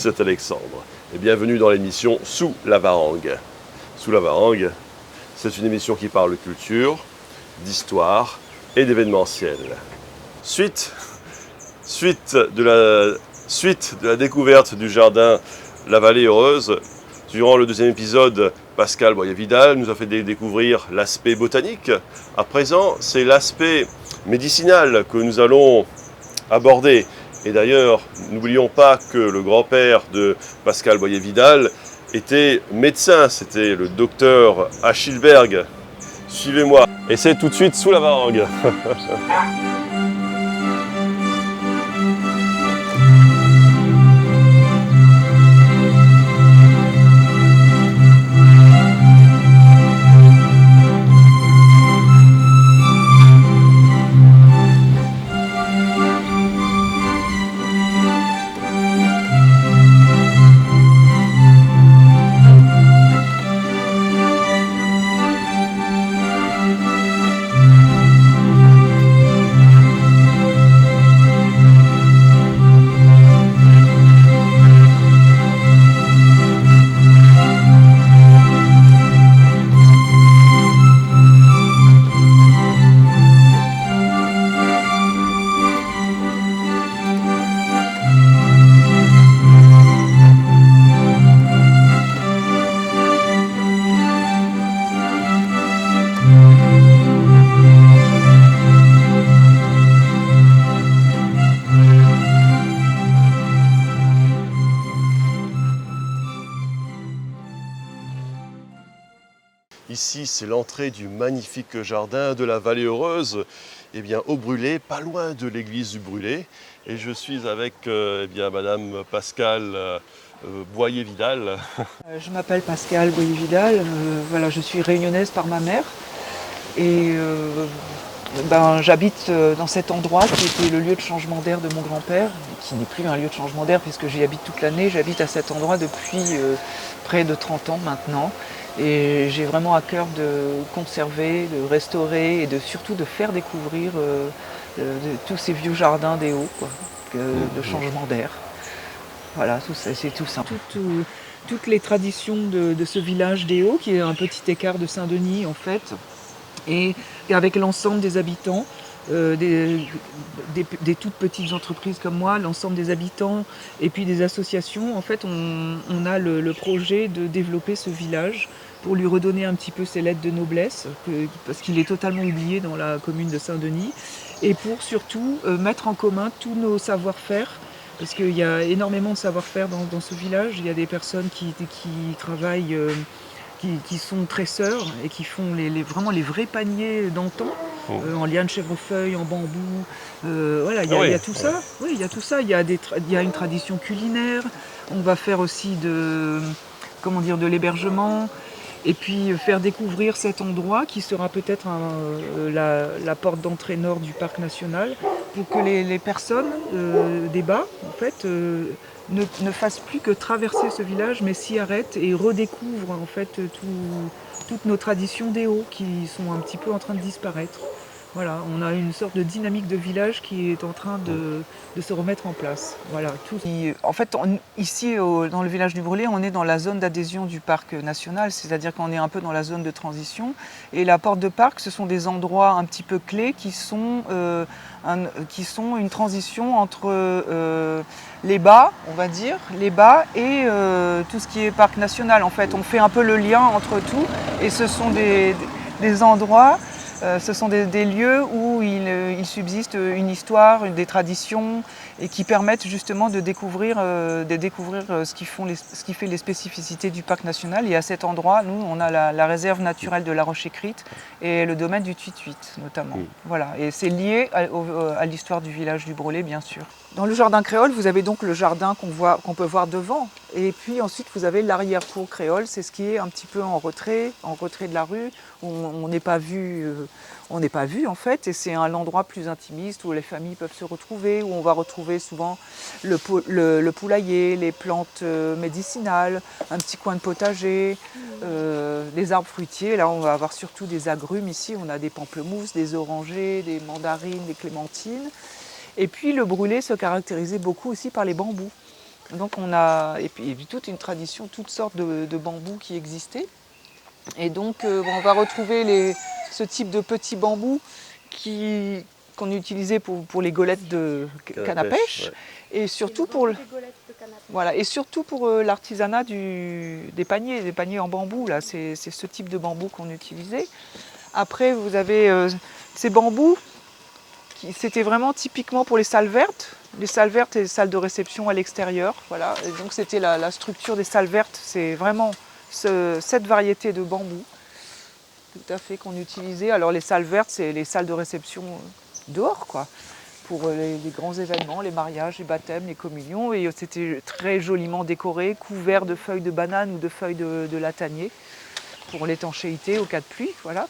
c'est Alexandre et bienvenue dans l'émission Sous la Varangue. Sous la Varangue, c'est une émission qui parle culture, d'histoire et d'événementiel. Suite de la découverte du jardin La Vallée Heureuse, durant le deuxième épisode, Pascal Boyer-Vidal nous a fait découvrir l'aspect botanique. À présent, c'est l'aspect médicinal que nous allons aborder. Et d'ailleurs, n'oublions pas que le grand-père de Pascal Boyer-Vidal était médecin, c'était le docteur Achilberg. Suivez-moi. Et c'est tout de suite Sous la Varangue. Ici, c'est l'entrée du magnifique jardin de la Vallée Heureuse, au Brûlé, pas loin de l'église du Brûlé. Et je suis avec Madame Pascal Boyer-Vidal. Je m'appelle Pascal Boyer-Vidal, je suis réunionnaise par ma mère. Et j'habite dans cet endroit qui était le lieu de changement d'air de mon grand-père, qui n'est plus un lieu de changement d'air puisque j'y habite toute l'année. J'habite à cet endroit depuis près de 30 ans maintenant. Et j'ai vraiment à cœur de conserver, de restaurer et surtout de faire découvrir tous ces vieux jardins des Hauts, de changement d'air. Voilà, c'est tout ça. Toutes les traditions de ce village des Hauts, qui est un petit écart de Saint-Denis en fait, et avec l'ensemble des habitants, des toutes petites entreprises comme moi, l'ensemble des habitants et puis des associations. En fait, on a le projet de développer ce village pour lui redonner un petit peu ses lettres de noblesse, parce qu'il est totalement oublié dans la commune de Saint-Denis, et pour surtout mettre en commun tous nos savoir-faire, parce qu'il y a énormément de savoir-faire dans ce village. Il y a des personnes qui travaillent, qui sont tresseurs et qui font vraiment les vrais paniers d'antan, en liane chèvrefeuille, en bambou. Il y a tout ça. Oui, il y a tout ça. Il y a une tradition culinaire. On va faire aussi de l'hébergement. Et puis faire découvrir cet endroit qui sera peut-être la porte d'entrée nord du parc national, pour que les personnes des bas en fait, ne fassent plus que traverser ce village, mais s'y arrêtent et redécouvrent en fait toutes nos traditions des Hauts qui sont un petit peu en train de disparaître. Voilà, on a une sorte de dynamique de village qui est en train de se remettre en place. Voilà, tout. En fait, ici, dans le village du Brûlé, on est dans la zone d'adhésion du parc national, c'est-à-dire qu'on est un peu dans la zone de transition. Et la porte de parc, ce sont des endroits un petit peu clés qui sont une transition entre les bas, on va dire, et tout ce qui est parc national. En fait, on fait un peu le lien entre tout, et ce sont des endroits. Ce sont des lieux où il subsiste une histoire, des traditions, et qui permettent justement de découvrir ce qui fait les spécificités du parc national. Et à cet endroit, nous, on a la réserve naturelle de la Roche-Écrite et le domaine du Tuit-Tuit notamment. Voilà. Et c'est lié à l'histoire du village du Brûlé, bien sûr. Dans le jardin créole, vous avez donc le jardin qu'on peut voir devant. Et puis ensuite, vous avez l'arrière-cour créole, c'est ce qui est un petit peu en retrait de la rue, où on n'est pas vu en fait, et c'est un endroit plus intimiste où les familles peuvent se retrouver, où on va retrouver souvent le poulailler, les plantes médicinales, un petit coin de potager, les arbres fruitiers. Là, on va avoir surtout des agrumes ici, on a des pamplemousses, des orangers, des mandarines, des clémentines. Et puis le Brûlé se caractérisait beaucoup aussi par les bambous. Donc on a, et puis toute une tradition, toutes sortes de bambous qui existaient. Et donc on va retrouver ce type de petits bambous qu'on utilisait pour les golettes de canne à pêche, ouais. et surtout pour, voilà, et surtout pour l'artisanat des paniers en bambou. Là, c'est ce type de bambou qu'on utilisait. Après, vous avez ces bambous, c'était vraiment typiquement pour les salles vertes et les salles de réception à l'extérieur. Voilà. Et donc c'était la structure des salles vertes, c'est vraiment cette variété de bambou tout à fait qu'on utilisait. Alors les salles vertes, c'est les salles de réception dehors, quoi, pour les grands événements, les mariages, les baptêmes, les communions. Et c'était très joliment décoré, couvert de feuilles de banane ou de feuilles de latanier pour l'étanchéité au cas de pluie. Voilà.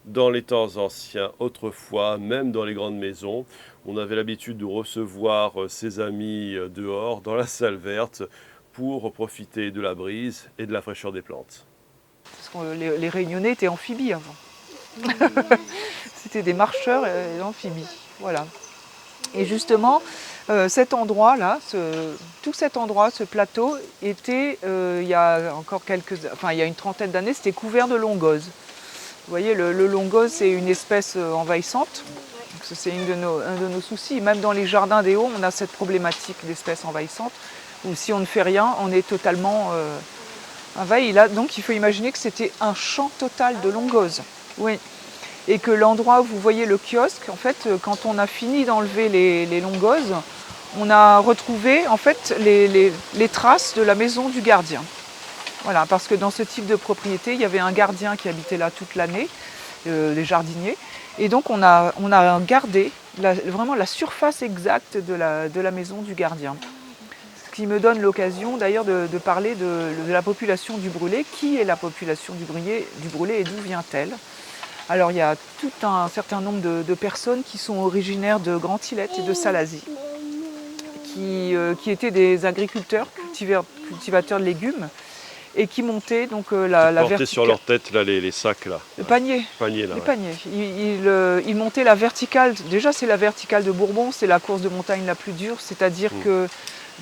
Dans les temps anciens, autrefois, même dans les grandes maisons, on avait l'habitude de recevoir ses amis dehors, dans la salle verte, pour profiter de la brise et de la fraîcheur des plantes. Parce que les Réunionnais étaient amphibies avant. C'était des marcheurs et amphibies. Voilà. Et justement, cet endroit-là, tout cet endroit, ce plateau, était, il y a encore il y a une trentaine d'années, c'était couvert de longose. Vous voyez, le longose, c'est une espèce envahissante. C'est un de nos soucis. Même dans les jardins des Hauts, on a cette problématique d'espèces envahissantes, où si on ne fait rien, on est totalement envahi. Là, donc il faut imaginer que c'était un champ total de longose. Oui. Et que l'endroit où vous voyez le kiosque, en fait, quand on a fini d'enlever les longoses, on a retrouvé en fait les traces de la maison du gardien. Voilà, parce que dans ce type de propriété, il y avait un gardien qui habitait là toute l'année, les jardiniers. Et donc on a gardé vraiment la surface exacte de la maison du gardien. Ce qui me donne l'occasion d'ailleurs de parler de la population du Brûlé. Qui est la population du Brûlé et d'où vient-elle? Alors il y a tout un certain nombre de personnes qui sont originaires de Grand-Îlette et de Salazie, qui étaient des agriculteurs, cultivateurs de légumes, et qui montaient donc la verticale. Sur leur tête là, les sacs là. Le panier. Panier, là, les ouais. paniers. Ils montaient la verticale. Déjà c'est la verticale de Bourbon, c'est la course de montagne la plus dure, c'est-à-dire que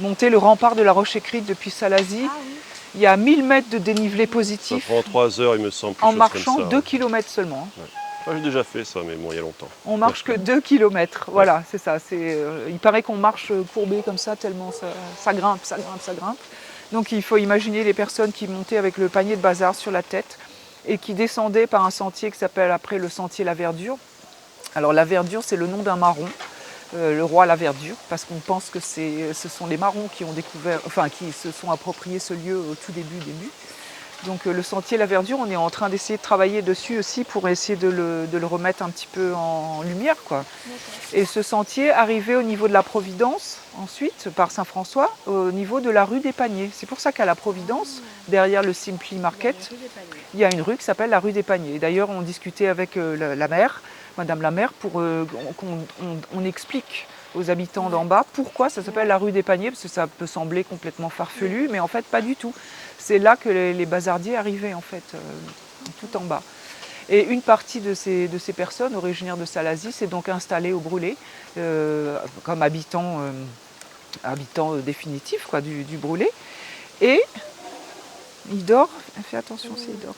monter le rempart de la Roche-Écrite depuis Salazie, il y a 1000 mètres de dénivelé positif. Ça prend 3 heures, il me semble. En marchant 2 km seulement. Ouais. J'ai déjà fait ça, mais bon, il y a longtemps. On marche que 2 km, voilà, c'est ça. Il paraît qu'on marche courbé comme ça, tellement ça grimpe. Donc il faut imaginer les personnes qui montaient avec le panier de bazar sur la tête et qui descendaient par un sentier qui s'appelle après le sentier La Verdure. Alors la Verdure, c'est le nom d'un marron, le roi La Verdure, parce qu'on pense que ce sont les marrons qui se sont appropriés ce lieu au tout début. Donc le sentier La Verdure, on est en train d'essayer de travailler dessus aussi pour essayer de le remettre un petit peu en lumière, quoi. Et ce sentier arrivait au niveau de la Providence, ensuite par Saint-François, au niveau de la rue des Paniers. C'est pour ça qu'à la Providence, derrière le Simply Market, il y a une rue qui s'appelle la rue des Paniers. D'ailleurs, on discutait avec la maire, Madame la maire, pour qu'on explique aux habitants d'en bas pourquoi ça s'appelle la rue des Paniers, parce que ça peut sembler complètement farfelu, mais en fait pas du tout. C'est là que les bazardiers arrivaient en fait, tout en bas. Et une partie de ces personnes originaires de Salazie s'est donc installée au Brûlé comme habitants définitifs quoi, du Brûlé. Et il dort, fais attention s'il dort.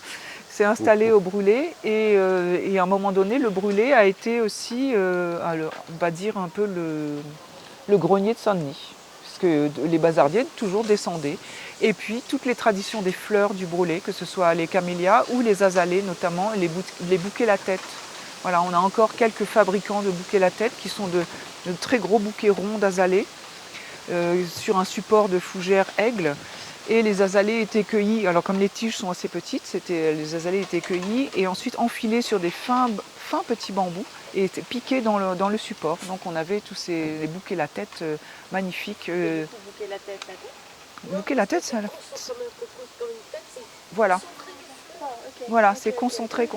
S'est installé au Brûlé et à un moment donné, le Brûlé a été aussi, on va dire un peu le grenier de Saint-Denis, puisque les bazardiers toujours descendaient. Et puis toutes les traditions des fleurs du Brûlé, que ce soit les camélias ou les azalées notamment, les bouquets la tête. Voilà, on a encore quelques fabricants de bouquets la tête qui sont de très gros bouquets ronds d'azalées sur un support de fougères aigle. Et les azalées étaient cueillies, alors comme les tiges sont assez petites, les azalées étaient cueillies et ensuite enfilées sur des fins petits bambous et étaient piquées dans le support. Donc on avait tous les bouquets la tête magnifiques. Bouquet la tête, Bouquet la tête, ça. Comme une tête, c'est Voilà. concentré. Oh, okay. Voilà, Ok, c'est ok. concentré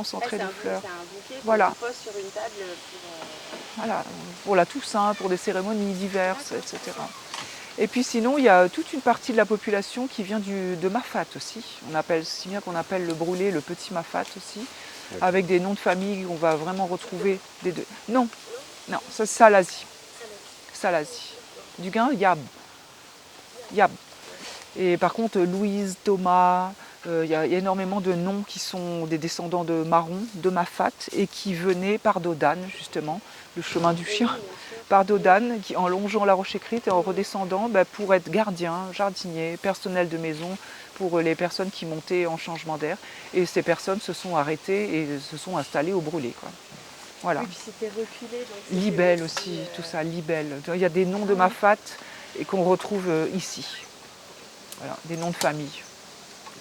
Ah, de fleurs. C'est un bouquet Voilà. qu'on pose sur une table pour... Voilà, pour la Toussaint, pour des cérémonies diverses, etc. Et puis sinon, il y a toute une partie de la population qui vient de Mafat aussi. Si bien qu'on appelle le Brûlé le petit Mafat aussi, avec des noms de famille qu'on va vraiment retrouver des deux. Non, c'est Salazie. Salazie. Du Gain, Yab. Yab. Et par contre, Louise, Thomas, il y a énormément de noms qui sont des descendants de Marron, de Mafat, et qui venaient par Dodane, justement, le chemin du chien, par Dodane, qui, en longeant la roche écrite et en redescendant, pour être gardien, jardinier, personnel de maison, pour les personnes qui montaient en changement d'air. Et ces personnes se sont arrêtées et se sont installées au brûlé, quoi. Voilà. Et puis c'était reculé. Donc c'était Libelle aussi, tout ça, Libelle. Il y a des noms de Mafat et qu'on retrouve ici. Voilà, des noms de famille.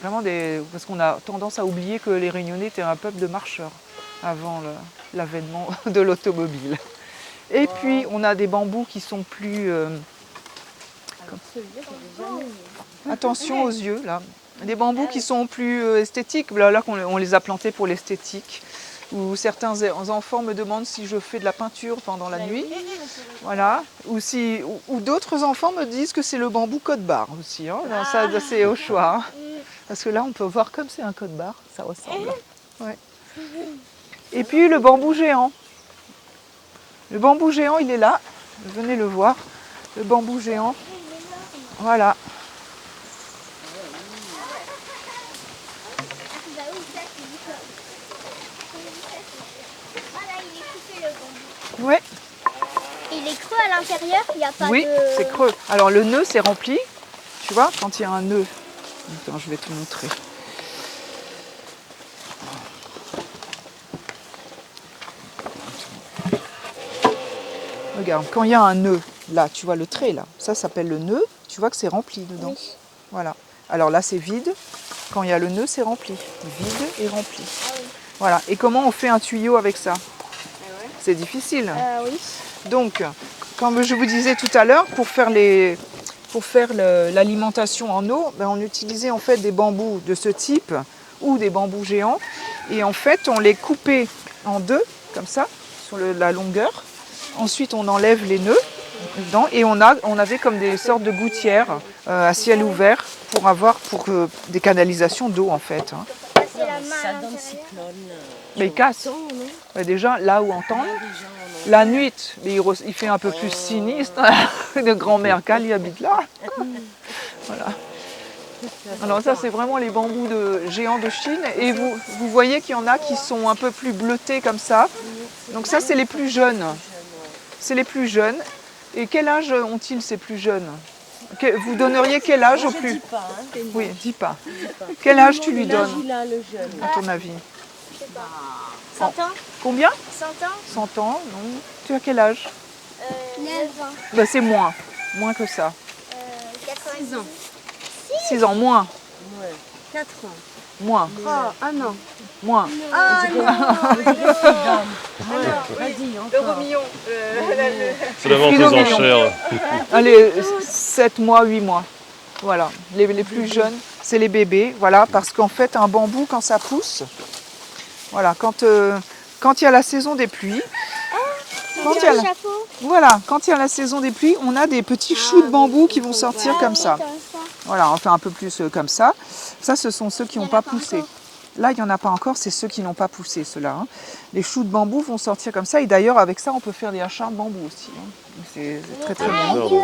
Vraiment parce qu'on a tendance à oublier que les Réunionnais étaient un peuple de marcheurs avant l'avènement de l'automobile. Et puis on a des bambous qui sont plus... Attention aux yeux, là. Des bambous qui sont plus esthétiques, là on les a plantés pour l'esthétique. Où certains enfants me demandent si je fais de la peinture pendant la nuit. Voilà. Ou d'autres enfants me disent que c'est le bambou code-barre aussi. Hein. Ça, c'est au choix. Hein. Parce que là, on peut voir comme c'est un code-barre, ça ressemble. Ouais. Et puis le bambou géant. Le bambou géant, il est là. Venez le voir. Le bambou géant. Voilà. Ouais. Il est creux à l'intérieur, il n'y a pas Oui, de... c'est creux. Alors le nœud, c'est rempli. Tu vois, quand il y a un nœud. Attends, je vais te montrer. Regarde, quand il y a un nœud, là, tu vois le trait, là. Ça s'appelle le nœud. Tu vois que c'est rempli dedans. Oui. Voilà. Alors là, c'est vide. Quand il y a le nœud, c'est rempli. Vide et rempli. Ah oui. Voilà. Et comment on fait un tuyau avec ça? C'est difficile. Oui. Donc, comme je vous disais tout à l'heure, pour faire l'alimentation en eau, on utilisait en fait des bambous de ce type ou des bambous géants. Et en fait, on les coupait en deux, comme ça, sur la longueur. Ensuite, on enlève les nœuds dedans et on avait comme des sortes de gouttières à ciel ouvert pour des canalisations d'eau en fait. Hein. Passer la main à Ça donne l'intérieur. cyclone. Mais il casse. Déjà, là où entendre. La nuit, il fait un peu plus sinistre. Une grand-mère Cal y habite là. Voilà. Alors ça, c'est vraiment les bambous géants de Chine. Et vous voyez qu'il y en a qui sont un peu plus bleutés comme ça. Donc ça, c'est les plus jeunes. C'est les plus jeunes. Et quel âge ont-ils ces plus jeunes? Vous donneriez quel âge au plus? Dis pas, hein. Oui, dis pas. Quel âge tu lui L'âge, donnes, il a le jeune. à ton avis? 100 ans Combien? 100 ans 100 ans, non. Tu as quel âge? 9 ans. C'est moins. Moins que ça. 90 ans. 6 ans, moins. Ouais. 4 ans. Moins. Ah non. Moins. Ah non. Vas-y, encore. C'est la vente Frino aux mignon. enchères. Allez, 7 mois, 8 mois. Voilà. Les plus jeunes, c'est les bébés. Voilà, parce qu'en fait, un bambou, quand ça pousse, voilà, quand il y a la saison des pluies, quand il y a la- chapeau. voilà, quand il y a la saison des pluies, on a des petits choux de bambou qui vont sortir comme ça. Voilà, enfin un peu plus comme ça. Ça, ce sont ceux qui n'ont pas poussé. Là, il n'y en a pas encore, c'est ceux qui n'ont pas poussé, ceux-là. Hein. Les choux de bambou vont sortir comme ça. Et d'ailleurs, avec ça, on peut faire des hachas de bambou aussi. Hein. C'est très très bon.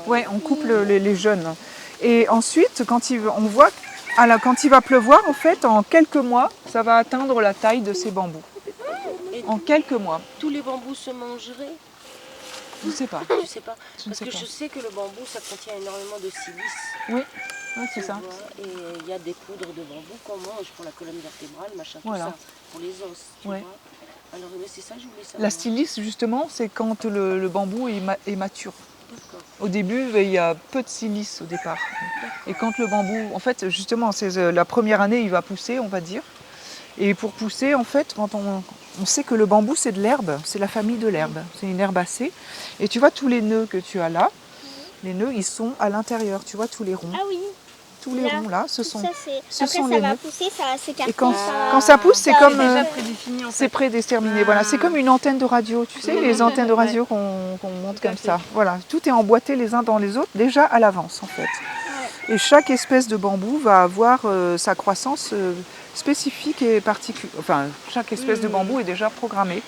Ouais, on coupe les jeunes. Et ensuite, quand il va pleuvoir, en fait, en quelques mois, ça va atteindre la taille de ces bambous. En quelques mois. Tous les bambous se mangeraient? Je ne sais pas. Je sais pas. Je ne Parce sais que pas. je sais que le bambou, ça contient énormément de silice. Oui, c'est tu ça. vois, et il y a des poudres de bambou qu'on mange pour la colonne vertébrale, machin, Voilà. tout ça, pour les os. Tu Ouais. vois. Alors, mais c'est ça, je voulais savoir. La silice, justement, c'est quand le bambou est mature. D'accord. Au début, il y a peu de silice au départ. Et quand le bambou, en fait, justement, c'est la première année, il va pousser, on va dire. Et pour pousser, en fait, quand on sait que le bambou, c'est de l'herbe, c'est la famille de l'herbe, c'est une herbacée. Et tu vois tous les nœuds que tu as là, les nœuds, ils sont à l'intérieur, tu vois tous les ronds. Ah oui. Tous les Là, ronds là, ce tout sont... ça, c'est... ce Après, sont ça les va nœuds. pousser, ça va s'écarter. Et quand va- ça pousse, c'est ça comme... va- Déjà prédéfini en fait. c'est prédéterminé, voilà. C'est comme une antenne de radio, tu sais, les antennes de radio qu'on monte Tout à comme fait. ça. Voilà, tout est emboîté les uns dans les autres, déjà à l'avance en fait. Et chaque espèce de bambou va avoir sa croissance spécifique et particulière. Enfin, chaque espèce de bambou est déjà programmée.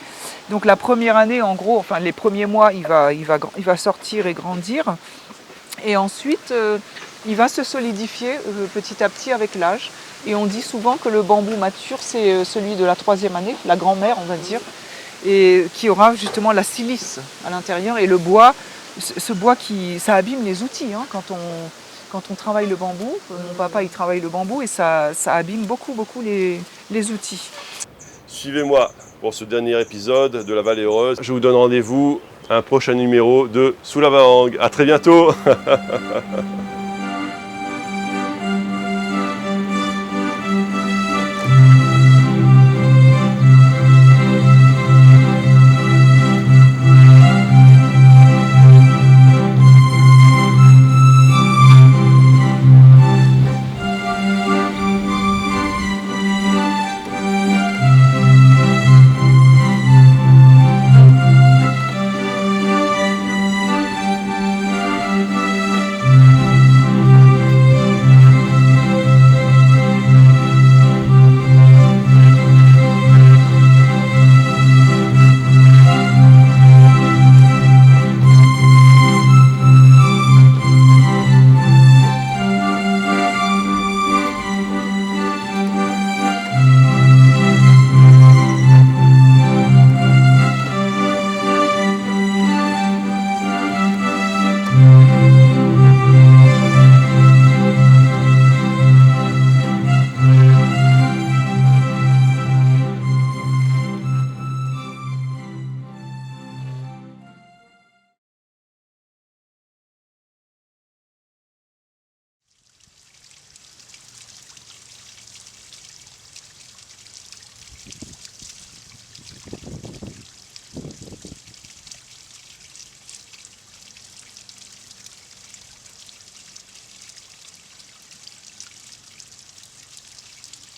Donc la première année, en gros, enfin les premiers mois, il va sortir et grandir. Et ensuite, il va se solidifier petit à petit avec l'âge. Et on dit souvent que le bambou mature, c'est celui de la 3e année, la grand-mère, on va dire, et qui aura justement la silice à l'intérieur. Et le bois, ce bois ça abîme les outils hein, quand on travaille le bambou. Mon papa, il travaille le bambou et ça abîme beaucoup les outils. Suivez-moi pour ce dernier épisode de La Vallée Heureuse. Je vous donne rendez-vous à un prochain numéro de Sous la Varang. À très bientôt.